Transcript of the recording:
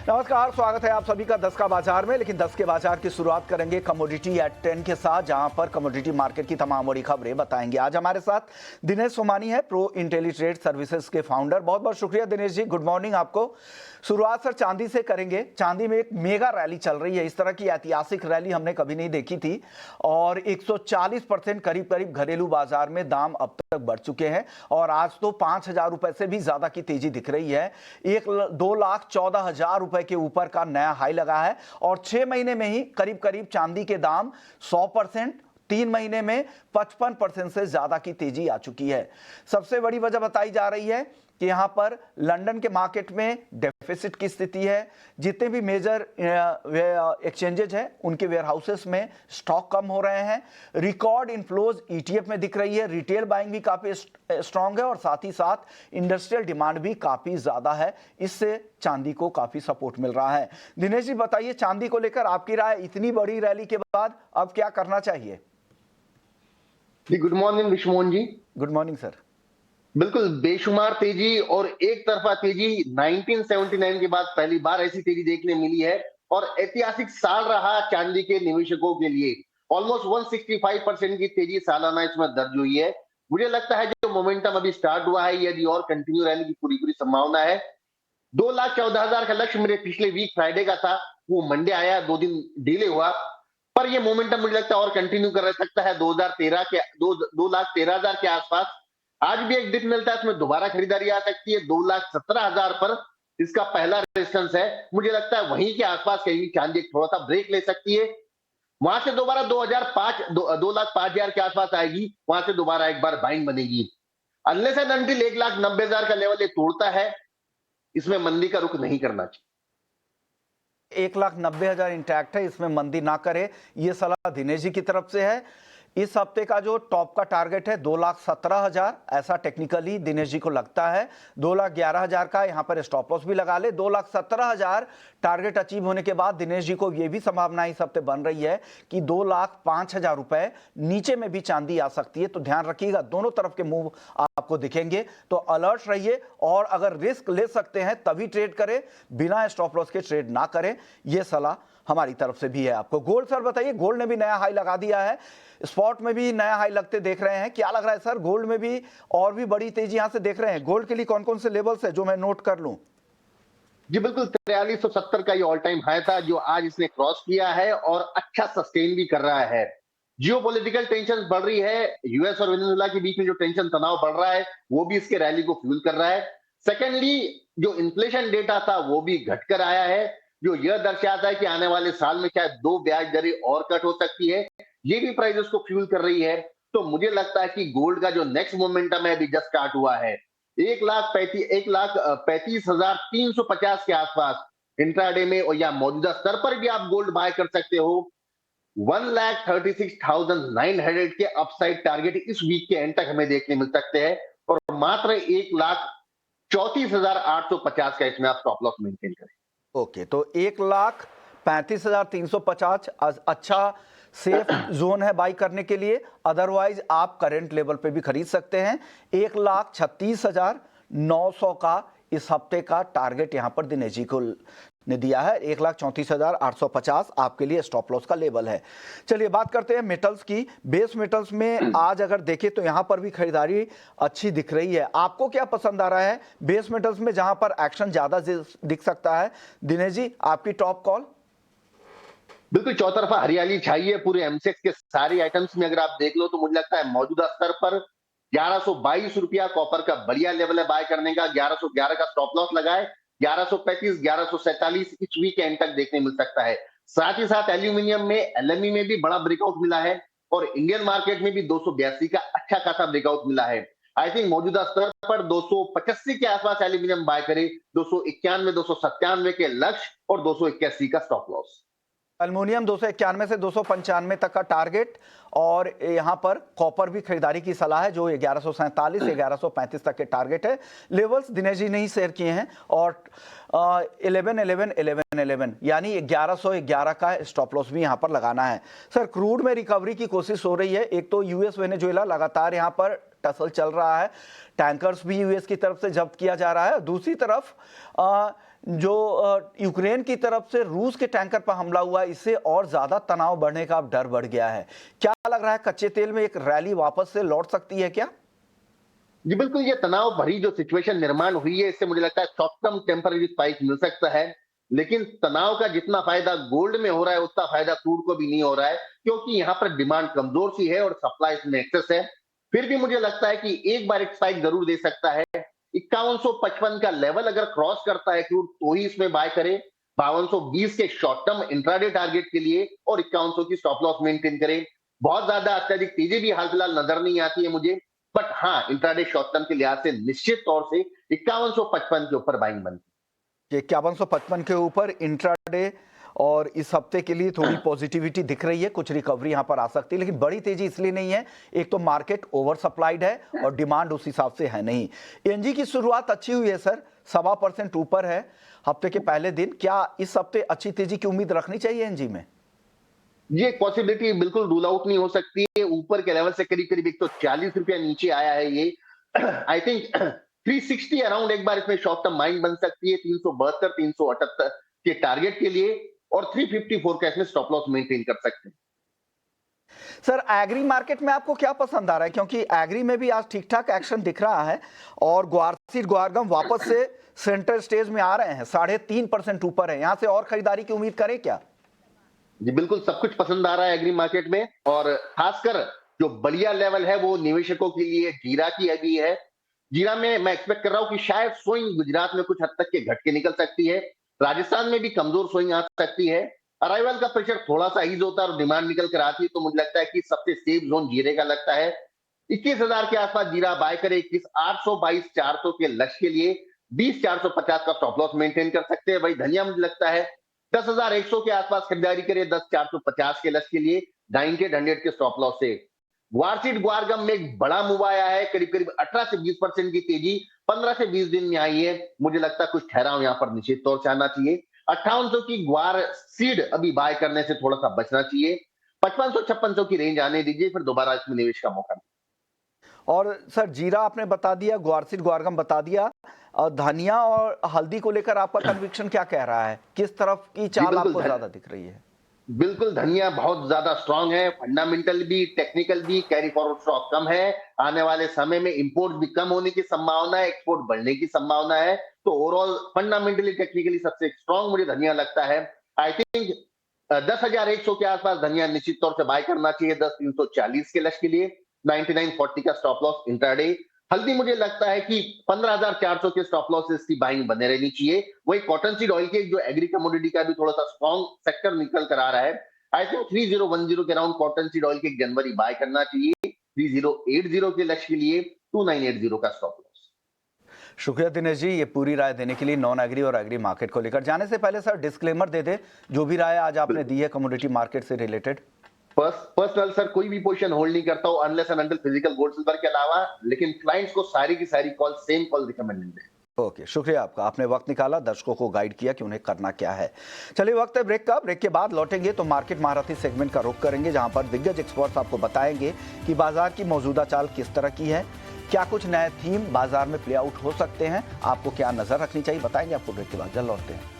नमस्कार, स्वागत है आप सभी का 10 का बाजार में। लेकिन 10 के बाजार की शुरुआत करेंगे कमोडिटी एट 10 के साथ, जहां पर कमोडिटी मार्केट की तमाम बड़ी खबरें बताएंगे। आज हमारे साथ दिनेश सोमानी है, प्रो इंटेलीट्रेड सर्विसेज के फाउंडर। बहुत बहुत शुक्रिया दिनेश जी, गुड मॉर्निंग आपको। शुरुआत सर चांदी से करेंगे। चांदी में एक मेगा रैली चल रही है, इस तरह की ऐतिहासिक रैली हमने कभी नहीं देखी थी और 140% करीब करीब घरेलू बाजार में दाम अब तक बढ़ चुके हैं और आज तो 5,000 रुपए से भी ज्यादा की तेजी दिख रही है। 2,14,000 रुपए के ऊपर का नया हाई लगा है और 6 महीने में ही करीब करीब चांदी के दाम 100%, 3 महीने में 55% से ज्यादा की तेजी आ चुकी है। सबसे बड़ी वजह बताई जा रही है कि यहां पर लंदन के मार्केट में डेफिसिट की स्थिति है। जितने भी मेजर एक्सचेंजेज हैं उनके वेयरहाउसेस में स्टॉक कम हो रहे हैं। रिकॉर्ड इनफ्लोज ईटीएफ में दिख रही है। रिटेल बाइंग भी काफी स्ट्रांग है और साथ ही साथ इंडस्ट्रियल डिमांड भी काफी ज्यादा है। इससे चांदी को काफी सपोर्ट मिल रहा है। दिनेश जी बताइए, चांदी को लेकर आपकी राय, इतनी बड़ी रैली के बाद अब क्या करना चाहिए? जी good morning Vishwamohan ji. Good morning sir. बिल्कुल बेशुमार तेजी और एक तरफा तेजी 1979 के बाद पहली बार ऐसी तेजी देखने मिली है और ऐतिहासिक साल रहा चांदी के निवेशकों के लिए। ऑलमोस्ट 165% की तेजी सालाना इसमें दर्ज हुई है। मुझे लगता है जो मोमेंटम अभी स्टार्ट हुआ है यदि और कंटिन्यू रहने की पूरी पूरी संभावना है। 2,14,000 का लक्ष्य मेरे पिछले वीक फ्राइडे का था, वो मंडे आया, 2 दिन डिले हुआ, पर ये मोमेंटम मुझे लगता है और कंटिन्यू कर सकता है। 2013 के 2,13,000 के आसपास आज भी एक डिप मिलता है, इसमें दोबारा खरीदारी आ सकती है। 2,17,000 पर इसका पहला रेजिस्टेंस है। मुझे लगता है वहीं के आसपास कहीं चांदी थोड़ा सा ब्रेक ले सकती है। वहां से दोबारा 2,05,000 के आसपास आएगी, वहां से दोबारा एक बार बाइंग बनेगी। अनलेस एंड अनटिल 1,90,000 का लेवल ये तोड़ता है, इसमें मंदी का रुख नहीं करना चाहिए। 1,90,000 इंटैक्ट है, इसमें मंदी ना करे, ये सलाह दिनेश जी की तरफ से है। इस हफ्ते का जो टॉप का टारगेट है 2,17,000, ऐसा टेक्निकली दिनेश जी को लगता है। 2,11,000 का यहां पर स्टॉप लॉस भी लगा ले। 2,17,000 टारगेट अचीव होने के बाद दिनेश जी को यह भी संभावना इस हफ्ते बन रही है कि 2,05,000 रुपए नीचे में भी चांदी आ सकती है। तो ध्यान रखिएगा, दोनों तरफ के मूव आपको दिखेंगे, तो अलर्ट रहिए और अगर रिस्क ले सकते हैं तभी ट्रेड करें, बिना स्टॉप लॉस के ट्रेड ना करें। यह सलाह हमारी तरफ से भी है आपको। गोल्ड सर बताइए, गोल्ड ने भी नया हाई लगा दिया है, स्पॉट में भी नया हाई लगते देख रहे हैं। क्या लग रहा है सर, गोल्ड में भी और भी बड़ी तेजी यहां से देख रहे हैं? गोल्ड के लिए कौन कौन से लेवल्स है जो मैं नोट कर लूं? जी बिल्कुल, 4370 का ये ऑल टाइम हाई था जो आज इसने क्रॉस किया है और अच्छा सस्टेन भी कर रहा है। जियोपॉलिटिकल टेंशन बढ़ रही है, यूएस और वेनेजुएला के बीच में जो टेंशन तनाव बढ़ रहा है वो भी इसके रैली को फ्यूल कर रहा है। सेकेंडली जो इन्फ्लेशन डेटा था वो भी घटकर आया है, जो यह दर्शाता है कि आने वाले साल में शायद 2 ब्याज दरें और कट हो सकती है। ये भी प्राइसेस को फ्यूल कर रही है। तो मुझे लगता है कि गोल्ड का जो नेक्स्ट मोमेंटम है अभी जस्ट स्टार्ट हुआ है। 1,35,350 के आसपास इंट्राडे में और या मौजूदा स्तर पर भी आप गोल्ड बाय कर सकते हो। 1,36,900 के अपसाइड टारगेट इस वीक के एंड तक हमें देखने मिल सकते हैं और मात्र 1,34,850 का इसमें आप स्टॉप लॉस मेंटेन करें। ओके, तो 1,35,350 अच्छा सेफ जोन है बाई करने के लिए। अदरवाइज आप करंट लेवल पे भी खरीद सकते हैं। 1,36,900 का इस हफ्ते का टारगेट यहां पर दिनेश जी को ने दिया है। 1,34,850 आपके लिए स्टॉप लॉस का लेवल है। चलिए बात करते हैं मेटल्स की। बेस मेटल्स में आज अगर देखें तो यहां पर भी खरीदारी अच्छी दिख रही है। आपको क्या पसंद आ रहा है बेस मेटल्स में जहां पर एक्शन ज्यादा दिख सकता है? दिनेश जी, आपकी टॉप कॉल। बिल्कुल चौतरफा हरियाली छाई है पूरे एमसेक्स के सारे आइटम्स में। अगर आप देख लो तो मुझे लगता है मौजूदा स्तर पर 1122 रुपया कॉपर का बढ़िया लेवल है बाय करने का। 1111 का स्टॉप लॉस लगाए। 1135, 1147 इस वीक एंड तक देखने मिल सकता है। साथ ही साथ एल्यूमिनियम में, एलएमई में भी बड़ा ब्रेकआउट मिला है और इंडियन मार्केट में भी 282 का अच्छा खासा ब्रेकआउट मिला है। आई थिंक मौजूदा स्तर पर 285 के आसपास एल्यूमिनियम बाय करे। 291, 297 के लक्ष्य और 281 का स्टॉप लॉस। अल्मोनियम 291 से 295 तक का टारगेट और यहां पर कॉपर भी खरीदारी की सलाह है जो 1147 से 1135 तक के टारगेट है। लेवल्स दिनेश जी ने ही शेयर किए हैं और 11 यानी 1111 का स्टॉप लॉस भी यहां पर लगाना है। सर, क्रूड में रिकवरी की कोशिश हो रही है। एक तो यूएस वेनेजुएला लगातार यहां पर टसल चल रहा है, टैंकर्स भी यूएस की तरफ से जब्त किया जा रहा है। दूसरी तरफ जो यूक्रेन की तरफ से रूस के टैंकर पर हमला हुआ, इससे और ज्यादा तनाव बढ़ने का अब डर बढ़ गया है। क्या लग रहा है, कच्चे तेल में एक रैली वापस से लौट सकती है क्या? जी बिल्कुल, ये तनाव भरी जो सिचुएशन निर्माण हुई है, इससे मुझे लगता है शॉर्ट टर्म टेम्पररी स्पाइक मिल सकता है। लेकिन तनाव का जितना फायदा गोल्ड में हो रहा है, उतना फायदा क्रूड को भी नहीं हो रहा है, क्योंकि यहाँ पर डिमांड कमजोर सी है और सप्लाई इसमें एक्सेस है। फिर भी मुझे लगता है कि एक बार एक स्पाइक जरूर दे सकता है। 5155 का लेवल अगर क्रॉस करता है क्रूड, तो ही इसमें बाय करे। 5220 के शॉर्ट टर्म इंट्राडे टारगेट के लिए और 5100 की स्टॉप लॉस मेंटेन करें। बहुत ज्यादा अत्यधिक तेजी भी हाल फिलहाल नजर नहीं आती है मुझे, बट हाँ, इंट्राडे शॉर्ट टर्म के लिहाज से निश्चित तौर से 5155 के ऊपर बाइंग बनती ये 5155 के ऊपर इंट्राडे, और इस हफ्ते के लिए थोड़ी पॉजिटिविटी दिख रही है, कुछ रिकवरी यहां पर आ सकती है, लेकिन बड़ी तेजी इसलिए नहीं है, एक तो मार्केट ओवर सप्लाइड है और डिमांड उस हिसाब से है नहीं। एनजी की शुरुआत अच्छी हुई है सर, 1.25% ऊपर है हफ्ते के पहले दिन। क्या इस हफ्ते अच्छी तेजी की उम्मीद रखनी चाहिए एनजी में? ये एक पॉसिबिलिटी बिल्कुल रूल आउट नहीं हो सकती है। ऊपर के लेवल से करीब करीब 140 रुपया नीचे आया है ये। आई थिंक 360 अराउंड एक बार इसमें शॉर्ट टर्म माइंड बन सकती है, 372 378 के टारगेट के लिए, और 354 का इसमें स्टॉप लॉस मेंटेन कर सकते हैं। सर एग्री मार्केट में आपको क्या पसंद आ रहा है, क्योंकि एग्री में भी आज ठीक ठाक एक्शन दिख रहा है और ग्वारसीड ग्वारगम वापस से सेंटर स्टेज में आ रहे हैं, 3.5% ऊपर है, यहां से और खरीदारी की उम्मीद करें क्या? जी बिल्कुल, सब कुछ पसंद आ रहा है एग्री मार्केट में, और खासकर जो बढ़िया लेवल है वो निवेशकों के लिए जीरा की अभी है। जीरा में मैं एक्सपेक्ट कर रहा हूं कि शायद स्विंग गुजरात में कुछ हद तक के घटके निकल सकती है, राजस्थान में भी कमजोर स्विंग आ सकती है। अराइवल का प्रेशर थोड़ा सा ईज होता है और डिमांड निकल कर आती है, तो मुझे लगता है कि सबसे सेफ जोन जीरे का लगता है। 21,000 के आसपास जीरा बाय करे, 21,800 22,400 के लक्ष्य के लिए 20,450 का स्टॉप लॉस मेंटेन कर सकते हैं। वही धनिया मुझे लगता है 10,100 के आसपास खरीदारी करे, 10,450 के लक्ष्य के लिए 9,800 के स्टॉप लॉस से। ग्वारसीड ग्वारगम में एक बड़ा मूव आया है, करीब करीब 18 से 20% की तेजी 15 से 20 दिन में आई है। मुझे लगता है कुछ ठहराव यहाँ पर निश्चित तौर से आना चाहिए। 5800 की ग्वार सीड अभी बाय करने से थोड़ा सा बचना चाहिए। 5500-5600 की रेंज आने दीजिए, फिर दोबारा इसमें निवेश का मौका। और सर जीरा आपने बता दिया, ग्वारसीड ग्वारगम बता दिया, धनिया और हल्दी को लेकर आपका कन्विक्शन क्या कह रहा है, किस तरफ की चाल आपको ज्यादा दिख रही है? बिल्कुल, धनिया बहुत ज्यादा स्ट्रांग है, फंडामेंटल भी टेक्निकल भी, कैरी फॉरवर्ड स्टॉक कम है। आने वाले समय में इंपोर्ट भी कम होने की संभावना है, एक्सपोर्ट बढ़ने की संभावना है, तो ओवरऑल फंडामेंटली टेक्निकली सबसे स्ट्रांग मुझे धनिया लगता है। आई थिंक 10,100 के आसपास धनिया निश्चित तौर से बाय करना चाहिए, 10,340 के लक्ष्य के लिए, 9940 का स्टॉप लॉस इंट्राडे। हल्दी मुझे लगता है कि 15,400 के स्टॉप लॉस की बाइंग बने रहनी चाहिए। वही कॉटन सीड ऑयल के जो एग्री कमोडिटी का भी थोड़ा सा स्ट्रॉन्ग सेक्टर निकल कर आ रहा है। आई थिंक 3010 के अराउंड कॉटन सीड ऑयल के जनवरी बाय करना चाहिए, 3080 के लक्ष्य के लिए 2980 का स्टॉप लॉस। शुक्रिया दिनेश जी, ये पूरी राय देने के लिए नॉन एग्री और एग्री मार्केट को लेकर। जाने से पहले सर डिस्क्लेमर दे दे, जो भी राय आज आपने दी है कमोडिटी मार्केट से रिलेटेड। पर्सनल सर कोई भी पोजीशन होल्ड नहीं करता हूं unless and until physical gold silver के अलावा, लेकिन क्लाइंट्स को सारी की सारी कॉल सेम कॉल रिकमेंडेड है। ओके, शुक्रिया आपका, आपने वक्त निकाला, दर्शकों को गाइड किया कि उन्हें करना क्या है। चलिए वक्त है ब्रेक का, ब्रेक के बाद लौटेंगे तो मार्केट महारथी सेगमेंट का रुख करेंगे, जहां पर दिग्गज एक्सपर्ट्स आपको बताएंगे कि बाजार की मौजूदा चाल किस तरह की है, क्या कुछ नए थीम बाजार में प्ले आउट हो सकते हैं, आपको क्या नजर रखनी चाहिए, बताएंगे आपको ब्रेक के बाद। जल्द लौटते हैं।